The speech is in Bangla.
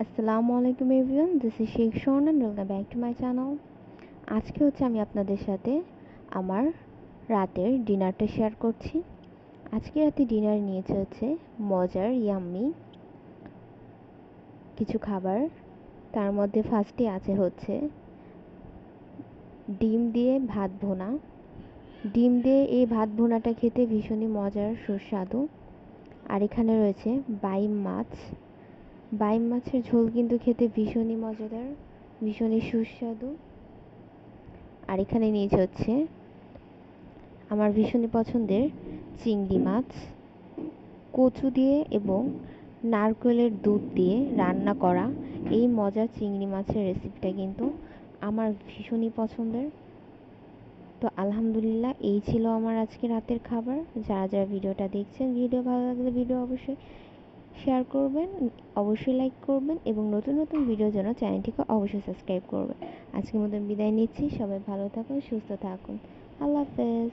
আসসালামু আলাইকুম এভরিওয়ান, দিস ইজ শেখ শোন and welcome back to my channel. আজকে আমি আপনাদের সাথে আমার রাতের ডিনারটা শেয়ার করছি। আজকে রাতে ডিনার নিয়েছে মজার ইয়াম্মি কিছু খাবার। তার মধ্যে ফার্স্টে আছে ডিম দিয়ে ভাত ভুনা। ডিম দিয়ে এই ভাত ভুনাটা খেতে ভীষণই মজার সুস্বাদু। আর এখানে রয়েছে বাইম মাছ। বাইম মাছের ঝোল কিন্তু খেতে ভীষণই মজাদার, ভীষণই সুস্বাদু। আর এখানে নিয়েছে আমার ভীষণই পছন্দের চিংড়ি মাছ, কচু দিয়ে এবং নারকেলের দুধ দিয়ে রান্না করা এই মজার চিংড়ি মাছের রেসিপিটা কিন্তু আমার ভীষণই পছন্দের। তো আলহামদুলিল্লাহ, এই ছিল আমার আজকে রাতের খাবার। যারা যারা ভিডিওটা দেখছেন, ভিডিও ভালো লাগলে ভিডিও অবশ্যই শেয়ার করবেন, অবশ্যই লাইক করবেন এবং নতুন নতুন ভিডিওর জন্য চ্যানেলটিকে অবশ্যই সাবস্ক্রাইব করবেন। আজকের মতন বিদায় নিচ্ছি। সবাই ভালো থাকুন, সুস্থ থাকুন। আল্লাহ হাফেজ।